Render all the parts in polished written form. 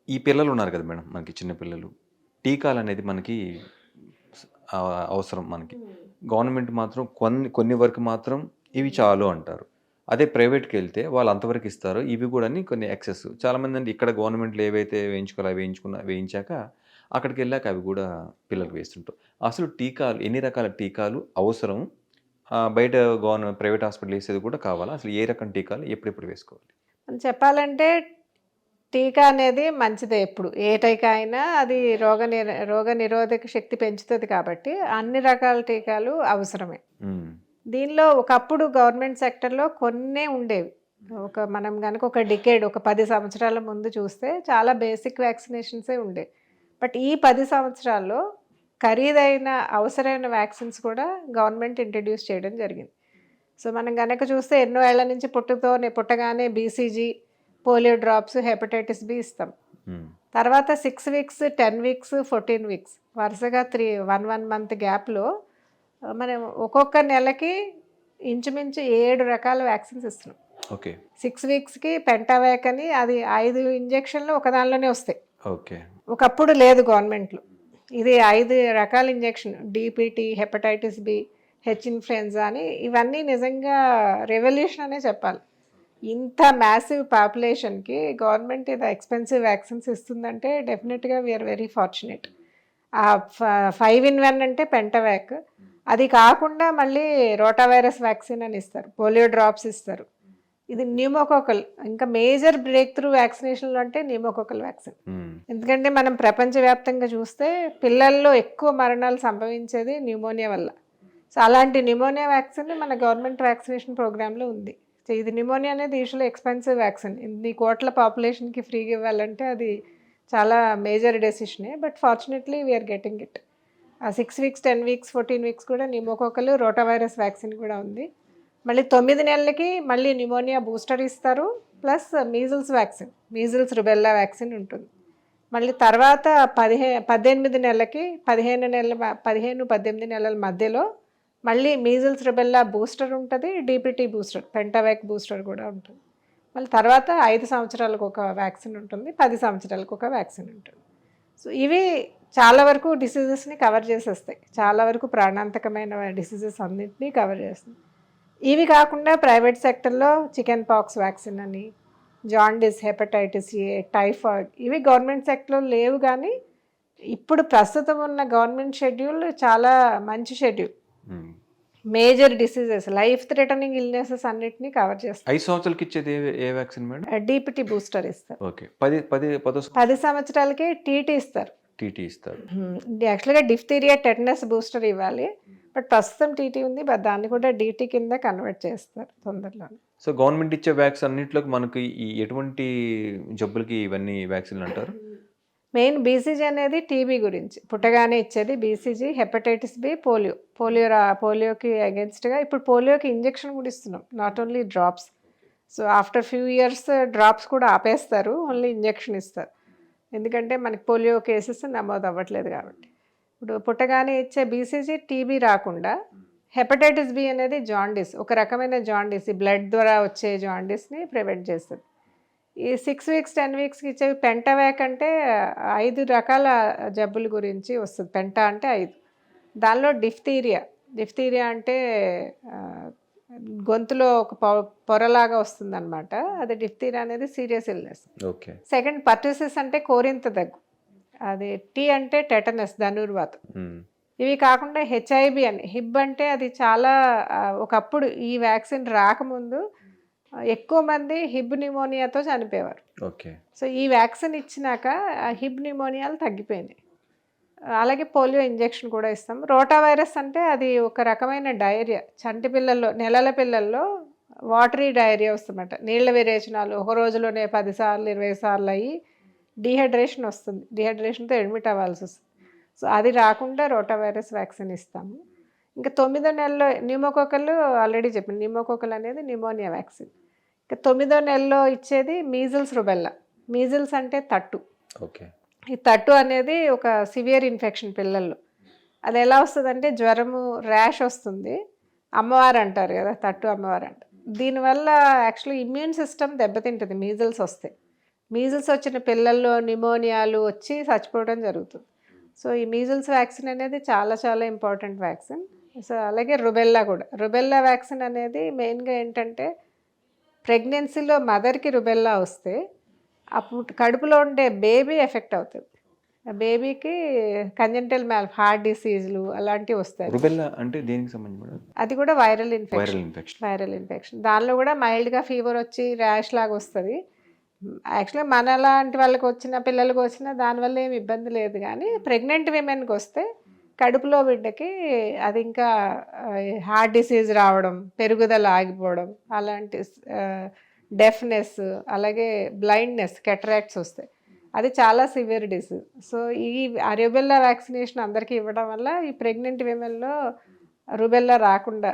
ఈ పిల్లలు ఉన్నారు కదా మేడం, మనకి చిన్న పిల్లలు. టీకాలనేది మనకి అవసరం మనకి. గవర్నమెంట్ మాత్రం కొన్ని కొన్ని వరకు మాత్రం ఇవి చాలు అంటారు. అదే ప్రైవేట్‌కెళ్తే వాళ్ళు అంతవరకు ఇస్తారు. ఇవి గూడాని కొన్ని ఎక్సెస్. చాలామందండి ఇక్కడ గవర్నమెంట్‌లో ఏవైతే వేయించుకోవాలో అవి వేయించాక అక్కడికెళ్ళాక అవి గూడా పిల్లలకి వేస్తుంటారు. అసలు టీకాలు ఎన్ని రకాల టీకాలు అవసరం? బయట ప్రైవేట్ హాస్పిటల్ ఏసేది కూడా కావాలా? అసలు ఏ రకం టీకాలు ఎప్పుడెప్పుడు వేసుకోవాలి? చెప్పాలంటే టీకా అనేది మంచిదే ఎప్పుడు. ఏ టీకా అయినా అది రోగ నిరోధక శక్తి పెంచుతది కాబట్టి అన్ని రకాల టీకాలు అవసరమే. హ్మ్. దీనిలో ఒకప్పుడు గవర్నమెంట్ సెక్టర్‌లో కొన్నే ఉండేవి. మనం గనక ఒక డికేడ్ ఒక 10 సంవత్సరాల ముందు చూస్తే చాలా బేసిక్ వ్యాక్సినేషన్సే ఉండేవి. బట్ ఈ 10 సంవత్సరాల్లో ఖరీదైన అవసరమైన వ్యాక్సిన్స్ కూడా గవర్నమెంట్ ఇంట్రడ్యూస్ చేయడం జరిగింది. సో, మనం గనక చూస్తే ఎన్నో ఏళ్ల నుంచి పుట్టగానే BCG, polio drops, hepatitis B ఇస్తాం. హ్మ్. తర్వాత 6 వీక్స్, 10 వీక్స్, 14 వీక్స్ వరుసగా 1 మంత్ గ్యాప్‌లో మనం ఒక్కొక్క నెలకి ఇంచుమించు 7 రకాల వ్యాక్సిన్స్ ఇస్తున్నాం. ఓకే. 6 వీక్స్‌కి పెంటావాక్ అని అది 5 ఇంజెక్షన్‌లు ఒక దానిలోనే వస్తాయి. ఓకే. ఒకప్పుడు లేదు గవర్నమెంట్‌లో. ఇది 5 రకాల injection DPT, hepatitis B, H influenza అని ఇవన్నీ నిజంగా రెవల్యూషన్ అనే చెప్పాలి. ఇంత మ్యాసివ్ పాపులేషన్‌కి గవర్నమెంట్ ఇది ఎక్స్‌పెన్సివ్ వ్యాక్సిన్స్ ఇస్తుందంటే డెఫినెట్‌గా వి ఆర్ వెరీ ఫార్చునేట్. ఆ 5 ఇన్ 1 అంటే పెంటవాక్. అది కాకుండా మళ్ళీ రోటా వైరస్ వ్యాక్సిన్ అని ఇస్తారు. పోలియో డ్రాప్స్ ఇస్తారు. ఇది న్యూమోకోకల్ ఇంకా మేజర్ బ్రేక్ త్రూ వ్యాక్సినేషన్‌లో అంటే న్యూమోకోకల్ వ్యాక్సిన్. హ్మ్. ఎందుకంటే మనం ప్రపంచవ్యాప్తంగా చూస్తే పిల్లల్లో ఎక్కువ మరణాలు సంభవించేది న్యూమోనియా వల్ల. సో, అలాంటి న్యూమోనియా వ్యాక్సిన్ మన గవర్నమెంట్ వ్యాక్సినేషన్ ప్రోగ్రామ్‌లో ఉంది. సో, ఇది న్యూమోనియా అనేది యూజువల్లీ ఎక్స్‌పెన్సివ్ వ్యాక్సిన్. ఇన్ని కోట్ల పాపులేషన్‌కి ఫ్రీగా ఇవ్వాలంటే అది చాలా మేజర్ డెసిషనే. But fortunately we are getting it. ఆ 6 వీక్స్, 10 వీక్స్, 14 వీక్స్ కూడా న్యూమోకోకల్, రోటావైరస్ వ్యాక్సిన్ కూడా ఉంది. మళ్ళీ 9 నెలలకి మళ్ళీ న్యూమోనియా బూస్టర్ ఇస్తారు. Plus measles vaccine, measles rubella vaccine ఉంటుంది. మళ్ళీ తర్వాత 18 నెలలకి 15, 18 నెలల మధ్యలో మళ్ళీ మీజిల్స్ రుబెల్లా బూస్టర్ ఉంటుంది. డీపీటీ బూస్టర్, పెంటావాక్ బూస్టర్ కూడా ఉంటుంది. మళ్ళీ తర్వాత 5 సంవత్సరాలకు ఒక వ్యాక్సిన్ ఉంటుంది. 10 సంవత్సరాలకు ఒక వ్యాక్సిన్ ఉంటుంది. సో, ఇవి చాలా వరకు డిసీజెస్ని కవర్ చేసేస్తాయి. చాలా వరకు ప్రాణాంతకమైన డిసీజెస్ అన్నింటినీ కవర్ చేస్తుంది. ఇవి కాకుండా ప్రైవేట్ సెక్టర్లో చికెన్ పాక్స్ వ్యాక్సిన్ అని, జాండిస్, హెపటైటిస్ ఏ, టైఫాయిడ్ ఇవి గవర్నమెంట్ సెక్టర్లో లేవు. కానీ ఇప్పుడు ప్రస్తుతం ఉన్న గవర్నమెంట్ షెడ్యూల్ చాలా మంచి schedule. Major diseases, life threatening illnesses అన్నిటినీ కవర్ చేస్తారు. 5 సంవత్సరాలకి ఇచ్చేది ఏ వ్యాక్సిన్ మేడం? డీపీటీ బూస్టర్ ఇస్తారు. ఓకే. 10 10 సంవత్సరాలకి టీటీ ఇస్తారు. టీటీ ఇస్తారు. యాక్చువల్గా డిఫ్తీరియా, టెటనస్ బూస్టర్ ఇవ్వాలి. బట్ ప్రస్తుతం టీటీ ఉంది. బట్ దాన్ని కూడా డీటీ కింద కన్వర్ట్ చేస్తారు తొందరలో. సో, గవర్నమెంట్ ఇచ్చే వ్యాక్సిన్ అన్నిట్లోకి మనకి ఈ ఎటువంటి జబ్బులకి ఇవన్నీ వ్యాక్సిన్‌లు అంటారు? మెయిన్ బీసీజీ అనేది టీబీ గురించి పుట్టగానే ఇచ్చేది బీసీజీ, హెపటైటిస్ బి, పోలియోకి అగెన్స్ట్గా ఇప్పుడు పోలియోకి ఇంజెక్షన్ కూడా ఇస్తున్నాం, not only drops. So, after few years drops కూడా ఆపేస్తారు, ఓన్లీ ఇంజెక్షన్ ఇస్తారు. ఎందుకంటే మనకి పోలియో కేసెస్ నమోదు అవ్వట్లేదు కాబట్టి. ఇప్పుడు పుట్టగానే ఇచ్చే బీసీజీ టీబీ రాకుండా, హెపటైటిస్ బి అనేది జాండీస్, ఒక రకమైన జాండీస్, ఈ బ్లడ్ ద్వారా వచ్చే జాండీస్ని ప్రివెంట్ చేస్తుంది. ఈ 6 వీక్స్, 10 వీక్స్కి ఇచ్చేవి పెంటావాక్ అంటే 5 రకాల జబ్బుల గురించి వస్తుంది. పెంటా అంటే 5. దానిలో డిఫ్తీరియా అంటే గొంతులో ఒక పొరలాగా వస్తుందన్నమాట. అది డిఫ్తీరియా అనేది సీరియస్ ఇల్నెస్. ఓకే. సెకండ్ పర్టూసిస్ అంటే కోరింత దగ్గు. అది టీ అంటే టెటనస్, ధనుర్వాతం. ఇవి కాకుండా హెచ్ఐబి అని, హిబ్ అంటే అది చాలా ఒకప్పుడు ఈ వ్యాక్సిన్ రాకముందు ఎక్కువ మంది హిబ్ న్యూమోనియాతో చనిపోయేవారు. ఓకే. సో, ఈ వ్యాక్సిన్ ఇచ్చినాక హిబ్ న్యూమోనియాలు తగ్గిపోయినాయి. అలాగే పోలియో ఇంజెక్షన్ కూడా ఇస్తాం. రోటా వైరస్ అంటే అది ఒక రకమైన డయేరియా, చంటి పిల్లల్లో, నెలల పిల్లల్లో వాటరీ డయేరియా వస్తుందన్నమాట. నీళ్ల విరేచనాలు ఒక రోజులోనే 10 సార్లు 20 సార్లు అయ్యి డీహైడ్రేషన్ వస్తుంది. డీహైడ్రేషన్తో అడ్మిట్ అవ్వాల్సి వస్తుంది. సో, అది రాకుండా రోటా వైరస్ వ్యాక్సిన్ ఇస్తాము. ఇంకా 9వ నెలలో న్యూమోకోకల్ ఆల్రెడీ చెప్పాను. న్యూమోకోకల్ అనేది న్యూమోనియా వ్యాక్సిన్. ఇంకా 9వ నెలలో ఇచ్చేది మీజిల్స్ రుబెల్లా. మీజిల్స్ అంటే తట్టు. ఓకే. ఈ తట్టు అనేది ఒక సివియర్ ఇన్ఫెక్షన్ పిల్లల్లో. అది ఎలా వస్తుందంటే జ్వరము, ర్యాష్ వస్తుంది. అమ్మవారు అంటారు కదా, తట్టు అమ్మవారు అంటారు. దీనివల్ల యాక్చువల్లీ ఇమ్యూన్ సిస్టమ్ దెబ్బతింటుంది మీజిల్స్ వస్తే. మీజిల్స్ వచ్చిన పిల్లల్లో నిమోనియాలు వచ్చి చచ్చిపోవడం జరుగుతుంది. సో ఈ మీజిల్స్ వ్యాక్సిన్ అనేది చాలా చాలా ఇంపార్టెంట్ వ్యాక్సిన్. సో అలాగే రుబెల్లా వ్యాక్సిన్ అనేది మెయిన్గా ఏంటంటే ప్రెగ్నెన్సీలో మదర్కి రుబెల్లా వస్తే అప్పుడు కడుపులో ఉండే బేబీ ఎఫెక్ట్ అవుతుంది. బేబీకి కంజెంటల్ హార్ట్ డిసీజ్లు అలాంటివి వస్తాయి. రుబెల్లా అంటే దేనికి సంబంధించి? అది కూడా వైరల్ ఇన్ఫెక్షన్. దానిలో కూడా మైల్డ్గా ఫీవర్ వచ్చి ర్యాష్ లాగా వస్తుంది. యాక్చువల్గా మన లాంటి వాళ్ళకి వచ్చిన పిల్లలకి వచ్చిన దానివల్ల ఏమి ఇబ్బంది లేదు, కానీ ప్రెగ్నెంట్ విమెన్కి వస్తే కడుపులో బిడ్డకి అది ఇంకా హార్ట్ డిసీజ్ రావడం, పెరుగుదల ఆగిపోవడం, అలాంటి డెఫ్నెస్, అలాగే బ్లైండ్నెస్, కెటరాక్ట్స్ వస్తాయి. అది చాలా సివియర్ డిసీజ్. సో ఈ రుబెల్లా వ్యాక్సినేషన్ అందరికీ ఇవ్వడం వల్ల ఈ ప్రెగ్నెంట్ విమెన్లో రుబెల్లా రాకుండా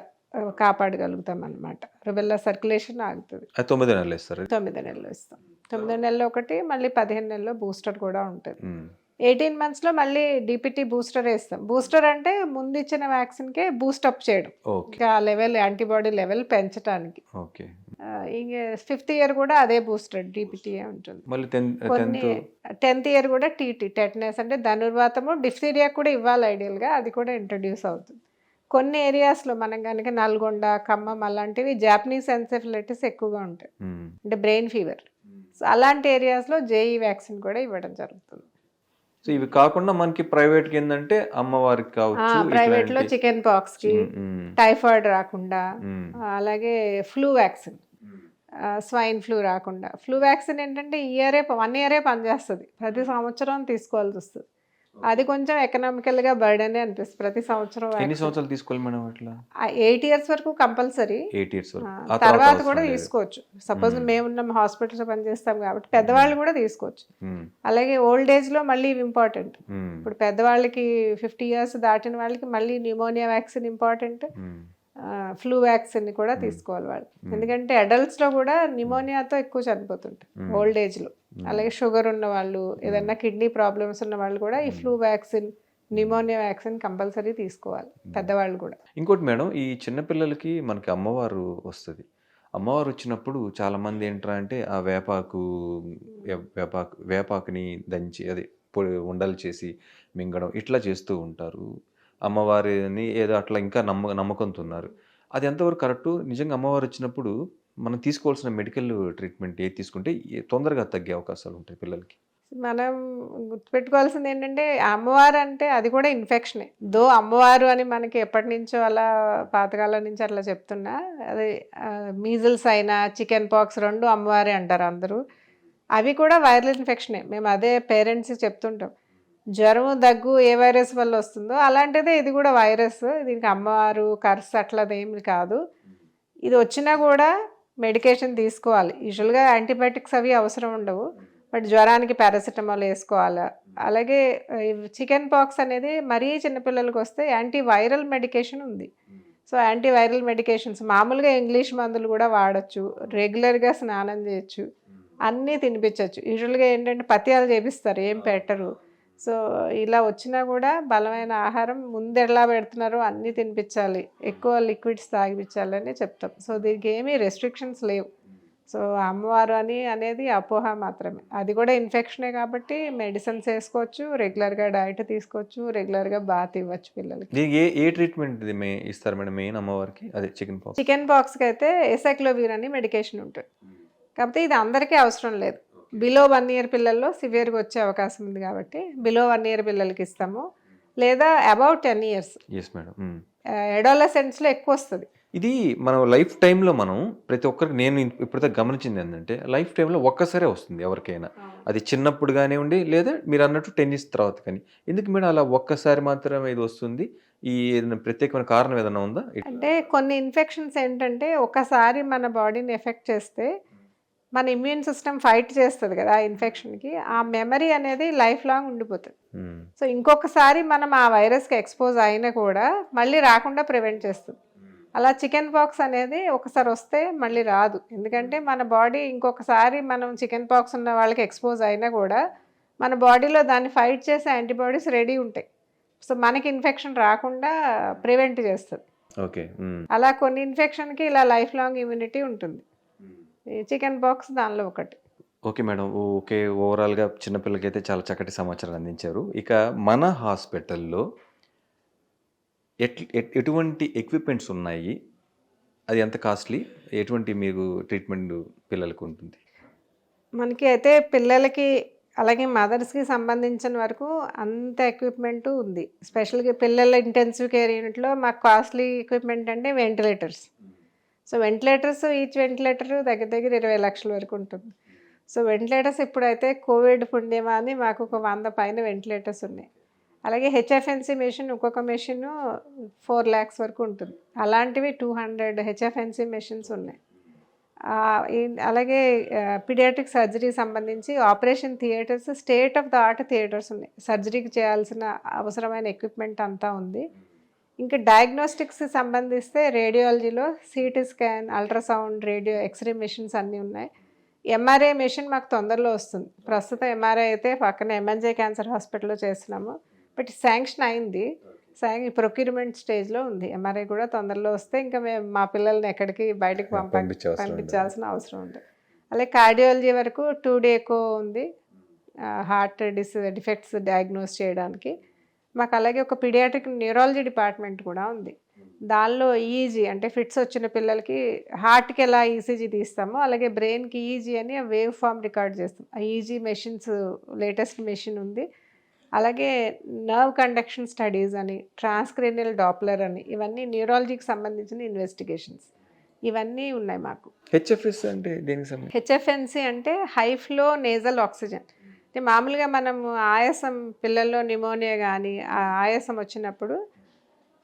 కాపాడగలుగుతాం అన్నమాట. రుబెల్లా సర్క్యులేషన్ ఆగుతుంది. 9 నెలలు ఇస్తారు. 9 నెలలు ఇస్తాం. 9 నెలలు ఒకటి, మళ్ళీ 15 నెలల్లో బూస్టర్ కూడా ఉంటుంది. 18 monthsలో మళ్ళీ డిపిటీ బూస్టర్ వేస్తాం. బూస్టర్ అంటే ముందు ఇచ్చిన వ్యాక్సిన్కే బూస్టప్ చేయడం, ఇంకా లెవెల్ యాంటీబాడీ లెవెల్ పెంచడానికి. ఇంక 5th year కూడా అదే బూస్టర్ డిపిటీ ఉంటుంది. కొన్ని 10th year కూడా టీటీ టెటనస్ అంటే ధనుర్వాతము, డిఫ్తీరియా కూడా ఇవ్వాలి ఐడియల్గా, అది కూడా ఇంట్రడ్యూస్ అవుతుంది. కొన్ని ఏరియాస్లో మనం కనుక నల్గొండ, ఖమ్మం అలాంటివి జాపనీస్ ఎన్సెఫలైటిస్ ఎక్కువగా ఉంటాయి, అంటే బ్రెయిన్ ఫీవర్. సో అలాంటి ఏరియాస్లో జేఈ వ్యాక్సిన్ కూడా ఇవ్వడం జరుగుతుంది. సో ఇవి కాకుండా మనకి ప్రైవేట్కి ఏంటంటే అమ్మవారికి కావచ్చు, ప్రైవేట్లో చికెన్ పాక్స్కి, టైఫాయిడ్ రాకుండా, అలాగే ఫ్లూ వ్యాక్సిన్, స్వైన్ ఫ్లూ రాకుండా. ఫ్లూ వ్యాక్సిన్ ఏంటంటే 1 year పనిచేస్తుంది, ప్రతి సంవత్సరం తీసుకోవాల్సి వస్తుంది. అది కొంచెం ఎకనామికల్గా బర్డెనే అనిపిస్తుంది ప్రతి సంవత్సరం. ఎన్ని సంవత్సరాలు తీసుకోవాలి మేడం అట్లా? 8 years వరకు కంపల్సరీ. 8 years తర్వాత కూడా తీసుకోవచ్చు. సపోజ్ మేమున్న హాస్పిటల్స్ పనిచేస్తాం కాబట్టి పెద్దవాళ్ళు కూడా తీసుకోవచ్చు. అలాగే ఓల్డ్ ఏజ్లో మళ్ళీ ఇవి ఇంపార్టెంట్. ఇప్పుడు పెద్దవాళ్ళకి 50 years దాటిన వాళ్ళకి మళ్ళీ pneumonia vaccine important, flu vaccine కూడా తీసుకోవాలి వాళ్ళు. ఎందుకంటే అడల్ట్స్లో కూడా న్యూమోనియాతో ఎక్కువ చనిపోతుంటారు ఓల్డ్ ఏజ్లో. అలాగే షుగర్ ఉన్న వాళ్ళు, ఏదన్నా కిడ్నీ ప్రాబ్లమ్స్ ఉన్న వాళ్ళు కూడా ఈ flu vaccine, pneumonia vaccine compulsory తీసుకోవాలి, పెద్దవాళ్ళు కూడా. ఇంకోటి మేడం, ఈ చిన్నపిల్లలకి మనకి అమ్మవారు వస్తుంది. అమ్మవారు వచ్చినప్పుడు చాలామంది ఏంటంటే ఆ వేపాకుని దంచి అది ఉండలు చేసి మింగడం ఇట్లా చేస్తూ ఉంటారు. అమ్మవారిని ఏదో అట్లా ఇంకా నమ్మకంతో ఉన్నారు. అది ఎంతవరకు కరెక్టు? నిజంగా అమ్మవారు వచ్చినప్పుడు మనం తీసుకోవాల్సిన మెడికల్ ట్రీట్మెంట్ ఏది తీసుకుంటే తొందరగా తగ్గే అవకాశాలు ఉంటాయి పిల్లలకి? మనం గుర్తుపెట్టుకోవాల్సింది ఏంటంటే అమ్మవారు అంటే అది కూడా ఇన్ఫెక్షనే. అమ్మవారు అని మనకి ఎప్పటి నుంచో అలా పాతకాలం నుంచి అట్లా చెప్తున్నా, అది మీజిల్స్ అయినా చికెన్ పాక్స్ 2 అమ్మవారే అంటారు అందరూ. అవి కూడా వైరల్ ఇన్ఫెక్షనే. మేము అదే పేరెంట్స్కి చెప్తుంటాం, జ్వరం, దగ్గు ఏ వైరస్ వల్ల వస్తుందో అలాంటిదే ఇది కూడా వైరస్. దీనికి అమ్మవారు కర్స్ అట్లదేమి కాదు. ఇది వచ్చినా కూడా మెడికేషన్ తీసుకోవాలి. యూజువల్గా యాంటీబయాటిక్స్ అవి అవసరం ఉండవు, బట్ జ్వరానికి పారాసిటమాల్ వేసుకోవాలి. అలాగే చికెన్ పాక్స్ అనేది మరీ చిన్నపిల్లలకి వస్తే యాంటీవైరల్ మెడికేషన్ ఉంది. సో యాంటీవైరల్ మెడికేషన్స్ మామూలుగా ఇంగ్లీష్ మందులు కూడా వాడచ్చు, రెగ్యులర్గా స్నానం చేయొచ్చు, అన్నీ తినిపించవచ్చు. యూజువల్గా ఏంటంటే పథ్యాలు చేపిస్తారు, ఏం పెట్టరు. సో ఇలా వచ్చినా కూడా బలమైన ఆహారం ముందు ఎలా పెడుతున్నారో అన్నీ తినిపించాలి, ఎక్కువ లిక్విడ్స్ తాగిపించాలని చెప్తాం. సో దీనికి ఏమీ రెస్ట్రిక్షన్స్ లేవు. సో అమ్మవారు అనేది అపోహ మాత్రమే. అది కూడా ఇన్ఫెక్షనే కాబట్టి మెడిసిన్స్ వేసుకోవచ్చు, రెగ్యులర్గా డైట్ తీసుకోవచ్చు, రెగ్యులర్గా బాత్ ఇవ్వచ్చు పిల్లలకి. దీనికి ఏ ట్రీట్మెంట్ ఇస్తారు మేడం మెయిన్ అమ్మవారికి? అదే చికెన్ పాక్స్కి అయితే ఎసైక్లోవిర్ అని మెడికేషన్ ఉంటుంది. కాకపోతే ఇది అందరికీ అవసరం లేదు. బిలో 1 year పిల్లల్లో సివియర్గా వచ్చే అవకాశం ఉంది కాబట్టి బిలో 1 year పిల్లలకి ఇస్తాము, లేదా అబౌట్ 10 years. అడాలసెంట్స్లో ఎక్కువ వస్తుంది. ఇది మనం లైఫ్ టైంలో మనం ప్రతి ఒక్కరికి, నేను ఇప్పుడైతే గమనించింది ఏంటంటే లైఫ్ టైంలో ఒక్కసారే వస్తుంది ఎవరికైనా. అది చిన్నప్పుడు కానివ్వండి, లేదా మీరు అన్నట్టు 10 years తర్వాత కానీ. ఎందుకు మేడం అలా ఒక్కసారి మాత్రమే ఇది వస్తుంది? ఈ ఏదైనా ప్రత్యేకమైన కారణం ఏదైనా ఉందా? అంటే కొన్ని ఇన్ఫెక్షన్స్ ఏంటంటే ఒకసారి మన బాడీని ఎఫెక్ట్ చేస్తే మన ఇమ్యూన్ సిస్టమ్ ఫైట్ చేస్తుంది కదా ఆ ఇన్ఫెక్షన్కి, ఆ మెమరీ అనేది లైఫ్ లాంగ్ ఉండిపోతుంది. సో ఇంకొకసారి మనం ఆ వైరస్కి ఎక్స్పోజ్ అయినా కూడా మళ్ళీ రాకుండా ప్రివెంట్ చేస్తుంది. అలా చికెన్ పాక్స్ అనేది ఒకసారి వస్తే మళ్ళీ రాదు. ఎందుకంటే మన బాడీ ఇంకొకసారి మనం చికెన్ పాక్స్ ఉన్న వాళ్ళకి ఎక్స్పోజ్ అయినా కూడా మన బాడీలో దాన్ని ఫైట్ చేసే యాంటీబాడీస్ రెడీ ఉంటాయి. సో మనకి ఇన్ఫెక్షన్ రాకుండా ప్రివెంట్ చేస్తుంది. ఓకే. అలా కొన్ని ఇన్ఫెక్షన్కి ఇలా లైఫ్ లాంగ్ ఇమ్యూనిటీ ఉంటుంది. చికెన్ పాక్స్ దానిలో ఒకటి. Okay madam. ఓకే. ఓవరాల్‌గా చిన్నపిల్లలకైతే చాలా చక్కటి సమాచారం అందించారు. ఇక మన హాస్పిటల్‌లో ఎటువంటి ఎక్విప్‌మెంట్స్ ఉన్నాయి? అది ఎంత కాస్ట్‌లీ? ఎటువంటి మీరు ట్రీట్‌మెంట్ పిల్లలకి ఉంటుంది? మనకి అయితే పిల్లలకి, అలాగే మదర్స్‌కి సంబంధించిన వరకు అంత ఎక్విప్‌మెంటు ఉంది. స్పెషల్‌గా పిల్లల ఇంటెన్సివ్ కేర్ యూనిట్‌లో మాకు కాస్ట్‌లీ ఎక్విప్‌మెంట్ అంటే ventilators. So, ventilators each ventilator దగ్గర దగ్గర 20,00,000 వరకు ఉంటుంది. సో, వెంటిలేటర్స్ ఇప్పుడైతే కోవిడ్ పుణ్యమా అని మాకు ఒక 100 పైన వెంటిలేటర్స్ ఉన్నాయి. అలాగే హెచ్ఎఫ్ఎన్సీ మెషిన్ ఒక్కొక్క మెషిను 4,00,000 వరకు ఉంటుంది. అలాంటివి 200 హెచ్ఎఫ్ఎన్సీ మెషిన్స్ ఉన్నాయి. అలాగే పీడియాట్రిక్ సర్జరీ సంబంధించి operation theatres state of the art theatres ఉన్నాయి. సర్జరీకి చేయాల్సిన అవసరమైన ఎక్విప్మెంట్ అంతా ఉంది. ఇంకా డయాగ్నోస్టిక్స్ సంబంధిస్తే రేడియాలజీలో CT scan, ultrasound, radio, X-ray machines అన్నీ ఉన్నాయి. ఎంఆర్ఐ మెషిన్ మాకు తొందరలో వస్తుంది. ప్రస్తుతం ఎంఆర్ఐ అయితే పక్కన ఎంఎన్జే క్యాన్సర్ హాస్పిటల్‌లో చేస్తున్నాము. బట్ శాంక్షన్ అయింది. ప్రొక్యూర్మెంట్ స్టేజ్‌లో ఉంది. ఎంఆర్ఐ కూడా తొందరలో వస్తే ఇంకా మేము మా పిల్లల్ని ఎక్కడికి బయటకు పంపించాల్సిన అవసరం ఉండదు. అలాగే కార్డియాలజీ వరకు 2D ఎకో ఉంది. హార్ట్ డిఫెక్ట్స్ డయాగ్నోస్ చేయడానికి. మాకు అలాగే ఒక పీడియాట్రిక్ న్యూరాలజీ డిపార్ట్మెంట్ కూడా ఉంది. దానిలో ఈఈజీ అంటే ఫిట్స్ వచ్చిన పిల్లలకి హార్ట్‌కి ఎలా ఈసీజీ తీస్తామో అలాగే బ్రెయిన్‌కి ఈఈజీ అని వేవ్ ఫామ్ రికార్డ్ చేస్తాం. ఆ ఈఈజీ మెషిన్స్ లేటెస్ట్ మెషిన్ ఉంది. అలాగే నర్వ్ కండక్షన్ స్టడీస్ అని, ట్రాన్స్క్రేనియల్ డాప్లర్ అని, ఇవన్నీ న్యూరాలజీకి సంబంధించిన ఇన్వెస్టిగేషన్స్. ఇవన్నీ ఉన్నాయి మాకు. హెచ్ఎఫ్ఎస్ అంటే దేనికి సంబంధించి? హెచ్ఎఫ్ఎన్సీ అంటే హై ఫ్లో నేజల్ ఆక్సిజన్. అంటే మామూలుగా మనము ఆయాసం, పిల్లల్లో న్యూమోనియా కానీ ఆయాసం వచ్చినప్పుడు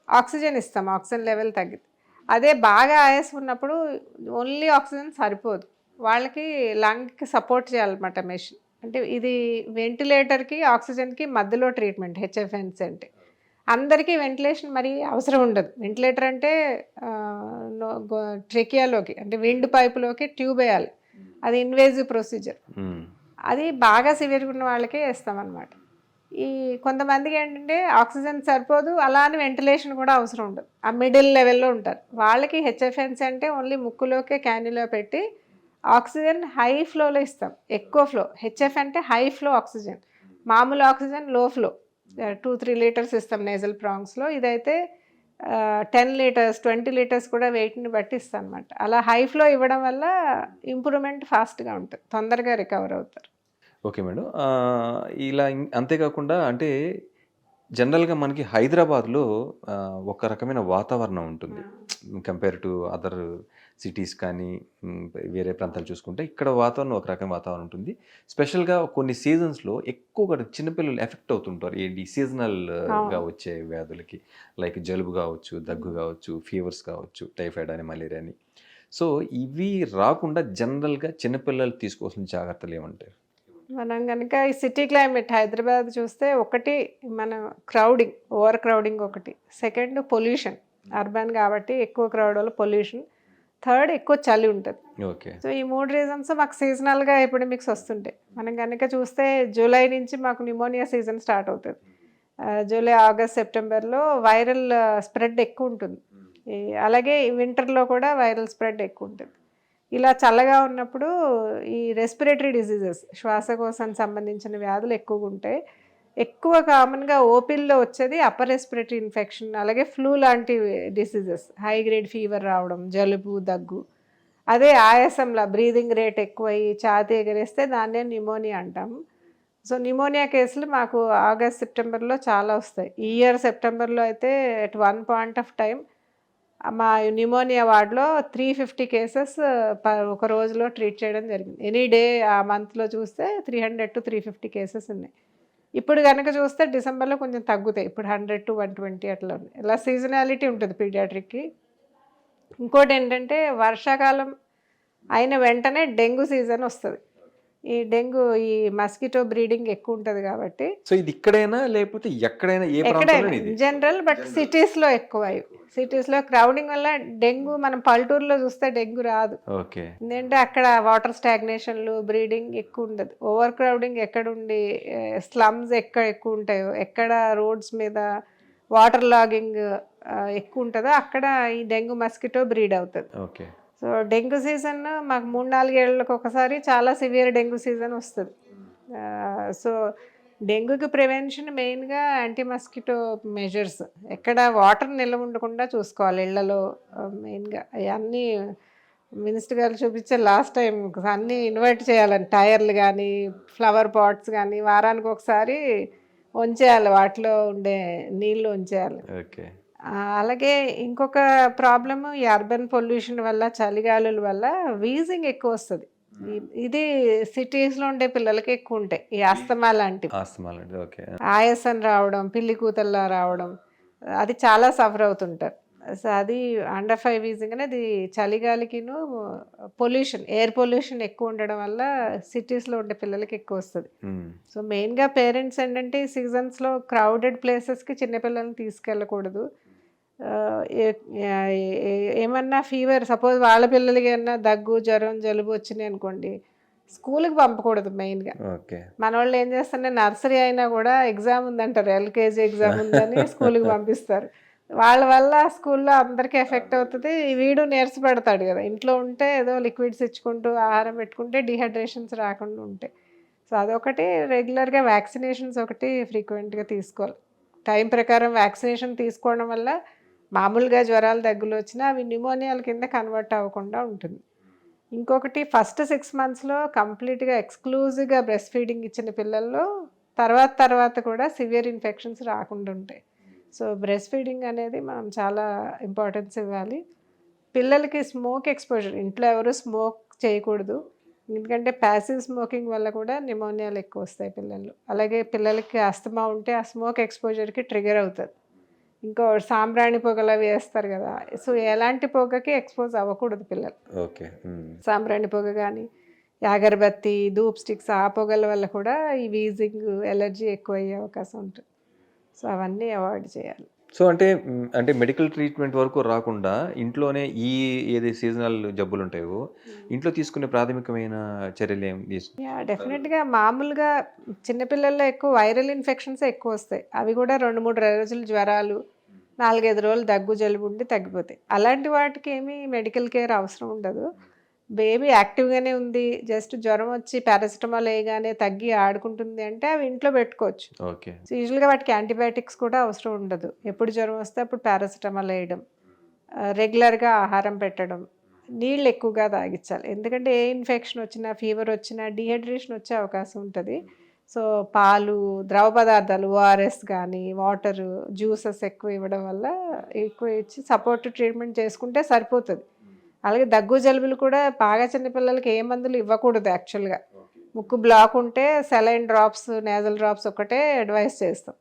ఆక్సిజన్ ఇస్తాం, ఆక్సిజన్ లెవెల్ తగ్గితే. అదే బాగా ఆయాసం ఉన్నప్పుడు ఓన్లీ ఆక్సిజన్ సరిపోదు, వాళ్ళకి లంగ్కి సపోర్ట్ చేయాలన్నమాట మెషిన్. అంటే ఇది వెంటిలేటర్కి ఆక్సిజన్కి మధ్యలో ట్రీట్మెంట్ హెచ్ఎఫ్ఎన్సీ అంటే. అందరికీ వెంటిలేషన్ మరి అవసరం ఉండదు. వెంటిలేటర్ అంటే ట్రెకియాలోకి అంటే విండ్ పైపులోకి ట్యూబ్ వేయాలి. అది ఇన్వేజివ్ ప్రొసీజర్. అది బాగా సివియర్గా ఉన్న వాళ్ళకే వేస్తామన్నమాట. ఈ కొంతమందికి ఏంటంటే ఆక్సిజన్ సరిపోదు, అలా అని వెంటిలేషన్ కూడా అవసరం ఉండదు. ఆ మిడిల్ లెవెల్లో ఉంటారు. వాళ్ళకి హెచ్ఎఫ్ఎన్సీ అంటే ఓన్లీ ముక్కులోకే క్యాన్యులా పెట్టి ఆక్సిజన్ హై ఫ్లోలో ఇస్తాం, ఎక్కువ ఫ్లో. హెచ్ఎఫ్ అంటే హై ఫ్లో ఆక్సిజన్, మామూలు ఆక్సిజన్ లో ఫ్లో 2-3 లీటర్స్ ఇస్తాం నేజల్ ప్రాంగ్స్లో. ఇదైతే 10 లీటర్స్ 20 లీటర్స్ కూడా వెయిట్ని బట్టి ఇస్తాం అనమాట. అలా హై ఫ్లో ఇవ్వడం వల్ల ఇంప్రూవ్మెంట్ ఫాస్ట్గా ఉంటుంది, తొందరగా రికవర్ అవుతారు. Okay madam. ఇలా అంతేకాకుండా అంటే జనరల్‌గా మనకి హైదరాబాద్‌లో ఒక రకమైన వాతావరణం ఉంటుంది. కంపేర్ టు అదర్ సిటీస్ కానీ, వేరే ప్రాంతాలు చూసుకుంటే ఇక్కడ వాతావరణం ఒక రకమైన వాతావరణం ఉంటుంది. స్పెషల్‌గా కొన్ని సీజన్స్‌లో ఎక్కువగా చిన్నపిల్లలు ఎఫెక్ట్ అవుతుంటారు. ఏంటి సీజనల్‌గా వచ్చే వ్యాధులకి. లైక్ జలుబు కావచ్చు, దగ్గు కావచ్చు, ఫీవర్స్ కావచ్చు, టైఫాయిడ్ అని, మలేరియా అని. సో, ఇవి రాకుండా జనరల్‌గా చిన్నపిల్లలు తీసుకోవాల్సిన జాగ్రత్తలు ఏమంటారు? మనం కనుక ఈ సిటీ క్లైమేట్ హైదరాబాద్ చూస్తే, ఒకటి మన క్రౌడింగ్, ఓవర్ క్రౌడింగ్ ఒకటి. సెకండ్ పొల్యూషన్, అర్బన్ కాబట్టి ఎక్కువ క్రౌడ్ వల్ల పొల్యూషన్. థర్డ్ ఎక్కువ చలి ఉంటుంది. ఓకే. సో ఈ 3 రీజన్స్ మాకు సీజనల్గా ఎపిడమిక్స్ వస్తుంటాయి. మనం కనుక చూస్తే జూలై నుంచి మాకు న్యూమోనియా సీజన్ స్టార్ట్ అవుతుంది. జూలై, ఆగస్ట్, సెప్టెంబర్లో వైరల్ స్ప్రెడ్ ఎక్కువ ఉంటుంది. అలాగే వింటర్లో కూడా వైరల్ స్ప్రెడ్ ఎక్కువ ఉంటుంది. ఇలా చల్లగా ఉన్నప్పుడు ఈ రెస్పిరేటరీ డిసీజెస్, శ్వాసకోశానికి సంబంధించిన వ్యాధులు ఎక్కువగా ఉంటాయి. ఎక్కువ కామన్గా ఓపీల్లో వచ్చేది అప్పర్ రెస్పిరేటరీ ఇన్ఫెక్షన్, అలాగే ఫ్లూ లాంటి డిసీజెస్, హై గ్రేడ్ ఫీవర్ రావడం, జలుబు, దగ్గు. అదే ఆయాసంలా బ్రీదింగ్ రేట్ ఎక్కువయ్యి ఛాతీ ఎగరేస్తే దాన్నే న్యూమోనియా అంటాము. సో న్యూమోనియా కేసులు మాకు ఆగస్ట్, సెప్టెంబర్లో చాలా వస్తాయి. ఈ ఇయర్ సెప్టెంబర్లో అయితే at one point of time మా న్యూమోనియా వార్డులో 350 కేసెస్ ఒక రోజులో ట్రీట్ చేయడం జరిగింది. ఎనీ డే ఆ మంత్లో చూస్తే 300-350 కేసెస్ ఉన్నాయి. ఇప్పుడు కనుక చూస్తే డిసెంబర్లో కొంచెం తగ్గుతాయి. ఇప్పుడు 100-120 అట్లా ఉన్నాయి. ఇలా సీజనాలిటీ ఉంటుంది పీడియాట్రిక్కి. ఇంకోటి ఏంటంటే వర్షాకాలం అయిన వెంటనే డెంగ్యూ సీజన్ వస్తుంది. ఈ డెంగ్యూ, ఈ మస్కిటో బ్రీడింగ్ ఎక్కువ ఉంటుంది కాబట్టి. సో ఇది ఇక్కడైనా లేకపోతే ఎక్కడైనా ఏ ప్రాంతంలో ఇది? జనరల్, బట్ సిటీస్లో ఎక్కువ. సిటీస్లో క్రౌడింగ్ వల్ల డెంగ్యూ, మనం పల్లెటూరులో చూస్తే డెంగ్యూ రాదు. ఓకే. ఎందుకంటే అక్కడ వాటర్ స్టాగ్నేషన్లు, బ్రీడింగ్ ఎక్కువ ఉండదు. ఓవర్ క్రౌడింగ్ ఎక్కడుండి, స్లమ్స్ ఎక్కడ ఎక్కువ ఉంటాయో, ఎక్కడ రోడ్స్ మీద వాటర్ లాగింగ్ ఎక్కువ ఉంటుందో అక్కడ ఈ డెంగ్యూ మస్కిటో బ్రీడ్ అవుతుంది. Okay. So so dengue season మాకు 3-4 ఏళ్ళకి ఒకసారి చాలా సివియర్ డెంగ్యూ సీజన్ వస్తుంది. సో డెంగ్యూకి ప్రివెన్షన్ మెయిన్గా యాంటీ మస్కిటో మెజర్స్, ఎక్కడ వాటర్ నిల్వ ఉండకుండా చూసుకోవాలి ఇళ్లలో. మెయిన్గా అన్నీ మినిస్టర్ గారు చూపించే లాస్ట్ టైం అన్నీ ఇన్వైట్ చేయాలని, టైర్లు కానీ ఫ్లవర్ పాట్స్ కానీ వారానికి ఒకసారి ఉంచేయాలి, వాటిలో ఉండే నీళ్ళు ఉంచేయాలి. ఓకే. అలాగే ఇంకొక ప్రాబ్లము ఈ అర్బన్ పొల్యూషన్ వల్ల, చలిగాలుల వల్ల వీజింగ్ ఎక్కువ వస్తుంది. ఇది సిటీస్లో ఉండే పిల్లలకి ఎక్కువ ఉంటాయి ఈ ఆస్తమా లాంటివి. ఆస్తమా లాంటిది. ఓకే. ఆయాసం రావడం, పిల్లి కూతల్లా రావడం, అది చాలా సఫర్ అవుతుంటారు. సో అది అండర్ 5 వీజింగ్ అనేది చలిగాలికిను పొల్యూషన్, ఎయిర్ పొల్యూషన్ ఎక్కువ ఉండడం వల్ల సిటీస్లో ఉండే పిల్లలకి ఎక్కువ వస్తుంది. సో మెయిన్గా పేరెంట్స్ ఏంటంటే ఈ సీజన్స్లో క్రౌడెడ్ ప్లేసెస్కి చిన్నపిల్లల్ని తీసుకెళ్ళకూడదు. ఏమన్నా ఫీవర్, సపోజ్ వాళ్ళ పిల్లలకి ఏమన్నా దగ్గు, జ్వరం, జలుబు వచ్చినాయి అనుకోండి, స్కూల్కి పంపకూడదు మెయిన్గా. ఓకే. మన వాళ్ళు ఏం చేస్తారంటే నర్సరీ అయినా కూడా ఎగ్జామ్ ఉందంటారు, ఎల్కేజీ ఎగ్జామ్ ఉందని స్కూల్కి పంపిస్తారు. వాళ్ళ వల్ల స్కూల్లో అందరికీ ఎఫెక్ట్ అవుతుంది. వీడు నీరసపడతాడు కదా, ఇంట్లో ఉంటే ఏదో లిక్విడ్స్ ఇచ్చుకుంటూ ఆహారం పెట్టుకుంటే డిహైడ్రేషన్స్ రాకుండా ఉంటాయి. సో అదొకటి, రెగ్యులర్గా వ్యాక్సినేషన్స్ ఒకటి ఫ్రీక్వెంట్గా తీసుకోవాలి. టైం ప్రకారం వ్యాక్సినేషన్ తీసుకోవడం వల్ల మామూలుగా జ్వరాలు, దగ్గులు వచ్చినా అవి న్యూమోనియాల కింద కన్వర్ట్ అవ్వకుండా ఉంటుంది. ఇంకొకటి, ఫస్ట్ 6 మంత్స్లో కంప్లీట్గా ఎక్స్క్లూజివ్గా బ్రెస్ట్ ఫీడింగ్ ఇచ్చిన పిల్లల్లో తర్వాత కూడా సివియర్ ఇన్ఫెక్షన్స్ రాకుండా ఉంటాయి. సో బ్రెస్ట్ ఫీడింగ్ అనేది మనం చాలా ఇంపార్టెన్స్ ఇవ్వాలి. పిల్లలకి స్మోక్ ఎక్స్పోజర్, ఇంట్లో ఎవరు స్మోక్ చేయకూడదు, ఎందుకంటే ప్యాసివ్ స్మోకింగ్ వల్ల కూడా న్యూమోనియాలు ఎక్కువ వస్తాయి పిల్లలు. అలాగే పిల్లలకి ఆస్తమా ఉంటే ఆ స్మోక్ ఎక్స్పోజర్కి ట్రిగర్ అవుతుంది. ఇంకో సాంబ్రాణి పొగలు అవి వేస్తారు కదా, సో ఎలాంటి పొగకి ఎక్స్పోజ్ అవ్వకూడదు పిల్లలు. ఓకే. సాంబ్రాణి పొగ కానీ, అగరబత్తి, ధూప్ స్టిక్స్, ఆ పొగల వల్ల కూడా ఈ వీజింగ్, ఎలర్జీ ఎక్కువ అయ్యే అవకాశం ఉంటుంది. సో అవన్నీ అవాయిడ్ చేయాలి. సో అంటే మెడికల్ ట్రీట్మెంట్ వరకు రాకుండా ఇంట్లోనే ఏది సీజనల్ జబ్బులు ఉంటాయో ఇంట్లో తీసుకునే ప్రాథమికమైన చర్యలు ఏం తీసుకుంటారు? డెఫినెట్గా మామూలుగా చిన్నపిల్లల్లో ఎక్కువ వైరల్ ఇన్ఫెక్షన్స్ ఎక్కువ వస్తాయి. అవి కూడా 2-3 రోజులు జ్వరాలు, 4-5 రోజులు దగ్గు, జలుబు ఉండి తగ్గిపోతాయి. అలాంటి వాటికి ఏమీ మెడికల్ కేర్ అవసరం ఉండదు. బేబీ యాక్టివ్గానే ఉంది, జస్ట్ జ్వరం వచ్చి పారాసిటమాల్ వేయగానే తగ్గి ఆడుకుంటుంది అంటే అవి ఇంట్లో పెట్టుకోవచ్చు. ఓకే. సో యూజువల్గా వాటికి యాంటీబయాటిక్స్ కూడా అవసరం ఉండదు. ఎప్పుడు జ్వరం వస్తే అప్పుడు పారాసిటమాల్ వేయడం, రెగ్యులర్గా ఆహారం పెట్టడం, నీళ్ళు ఎక్కువగా తాగించాలి. ఎందుకంటే ఏ ఇన్ఫెక్షన్ వచ్చినా, ఫీవర్ వచ్చినా డీహైడ్రేషన్ వచ్చే అవకాశం ఉంటుంది. సో పాలు, ద్రవ పదార్థాలు, ఓఆర్ఎస్ కానీ, వాటరు, జ్యూసెస్ ఎక్కువ ఇవ్వడం వల్ల, ఎక్కువ ఇచ్చి సపోర్ట్ ట్రీట్మెంట్ చేసుకుంటే సరిపోతుంది. అలాగే దగ్గు, జలుబులు కూడా బాగా చిన్నపిల్లలకి ఏ మందులు ఇవ్వకూడదు యాక్చువల్గా. ముక్కు బ్లాక్ ఉంటే సెలైన్ డ్రాప్స్, నేజల్ డ్రాప్స్ ఒకటే అడ్వైస్ చేస్తాం.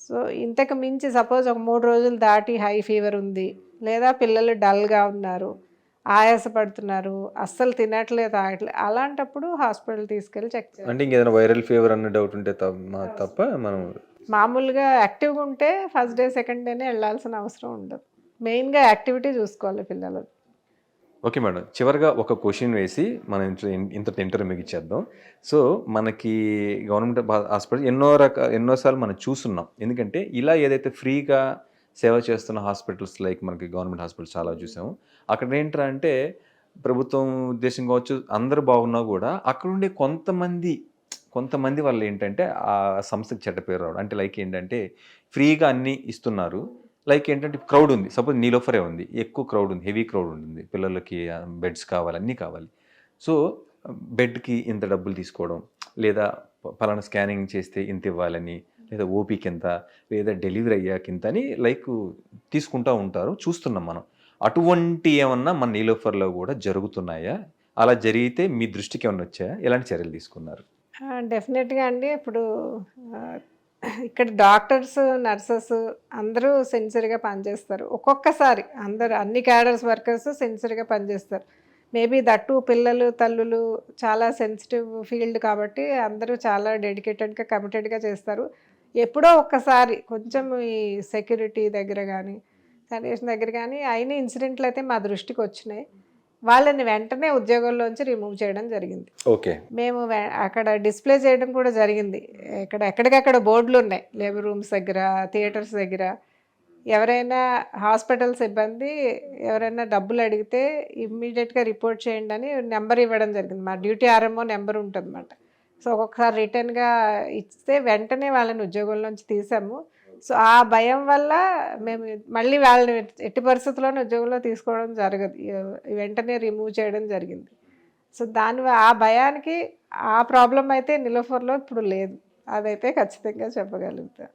సో ఇంతకు మించి సపోజ్ ఒక 3 రోజులు దాటి హై ఫీవర్ ఉంది, లేదా పిల్లలు డల్గా ఉన్నారు, ఆయాసపడుతున్నారు, అస్సలు తినట్లేదు, తాగట్లేదు, అలాంటప్పుడు హాస్పిటల్ తీసుకెళ్ళి చెక్ చేయాలి. అంటే ఇంకేదైనా వైరల్ ఫీవర్ అన్న డౌట్ ఉంటే తప్ప మనం మామూలుగా యాక్టివ్గా ఉంటే ఫస్ట్ డే, సెకండ్ డేనే వెళ్ళాల్సిన అవసరం ఉండదు. మెయిన్గా యాక్టివిటీ చూసుకోవాలి పిల్లలు. ఓకే మేడం, చివరిగా ఒక క్వశ్చన్ వేసి మనం ఇంత ఇంటర్వ్యూ ముగించేద్దాం. సో మనకి గవర్నమెంట్ హాస్పిటల్ ఎన్నోసార్లు మనం చూస్తున్నాం. ఎందుకంటే ఇలా ఏదైతే ఫ్రీగా సేవ చేస్తున్న హాస్పిటల్స్, లైక్ మనకి గవర్నమెంట్ హాస్పిటల్స్ చాలా చూసాము. అక్కడ ఏంట్రా అంటే ప్రభుత్వం ఉద్దేశం కావచ్చు, అందరూ బాగున్నా కూడా అక్కడ ఉండే కొంతమంది వల్ల ఏంటంటే ఆ సంస్థకి చెడ్డ పేరు రావడం. అంటే లైక్ ఏంటంటే ఫ్రీగా అన్నీ ఇస్తున్నారు, లైక్ ఏంటంటే క్రౌడ్ ఉంది, సపోజ్ నీలోఫరే ఉంది, ఎక్కువ క్రౌడ్ ఉంది, హెవీ క్రౌడ్ ఉంటుంది, పిల్లలకి బెడ్స్ కావాలి, అన్నీ కావాలి. సో బెడ్కి ఇంత డబ్బులు తీసుకోవడం, లేదా పలానా స్కానింగ్ చేస్తే ఇంత ఇవ్వాలని, లేదా ఓపీకి ఎంత, లేదా డెలివరీ అయ్యాక ఇంత అని లైక్ తీసుకుంటూ ఉంటారు, చూస్తున్నాం మనం. అటువంటి ఏమన్నా మన నీలోఫర్లో కూడా జరుగుతున్నాయా? అలా జరిగితే మీ దృష్టికి ఏమన్నా వచ్చాయా? ఎలాంటి చర్యలు తీసుకున్నారు? డెఫినెట్గా అండి. ఇప్పుడు ఇక్కడ డాక్టర్స్, నర్సెస్ అందరూ సిన్సియర్గా పనిచేస్తారు. ఒక్కొక్కసారి అందరూ, అన్ని క్యాడర్స్ వర్కర్స్ సిన్సియర్గా పనిచేస్తారు. మేబీ దట్టు పిల్లలు, తల్లులు చాలా సెన్సిటివ్ ఫీల్డ్ కాబట్టి అందరూ చాలా డెడికేటెడ్గా, కమిటెడ్గా చేస్తారు. ఎప్పుడో ఒక్కసారి కొంచెం ఈ సెక్యూరిటీ దగ్గర కానీ, శానిటేషన్ దగ్గర కానీ అయిన ఇన్సిడెంట్లు అయితే మా దృష్టికి వచ్చినాయి. వాళ్ళని వెంటనే ఉద్యోగంలోంచి రిమూవ్ చేయడం జరిగింది. ఓకే. మేము అక్కడ డిస్ప్లే చేయడం కూడా జరిగింది. ఎక్కడికక్కడ బోర్డులు ఉన్నాయి, లేబర్ రూమ్స్ దగ్గర, థియేటర్స్ దగ్గర. ఎవరైనా హాస్పిటల్ సిబ్బంది ఎవరైనా డబ్బులు అడిగితే ఇమ్మీడియట్గా రిపోర్ట్ చేయండి అని నెంబర్ ఇవ్వడం జరిగింది. మా డ్యూటీ ఆర్ఎంఓ నెంబర్ ఉంటుందన్నమాట. సో ఒక్కొక్కసారి రిటర్న్గా ఇస్తే వెంటనే వాళ్ళని ఉద్యోగంలోంచి తీసాము. సో ఆ భయం వల్ల మేము మళ్ళీ వాళ్ళని ఎట్టి పరిస్థితుల్లోనూ ఉద్యోగంలో తీసుకోవడం జరగదు, వెంటనే రిమూవ్ చేయడం జరిగింది. సో ఆ భయానికి ఆ ప్రాబ్లం అయితే నిలోఫర్లో ఇప్పుడు లేదు, అదైతే ఖచ్చితంగా చెప్పగలుగుతా.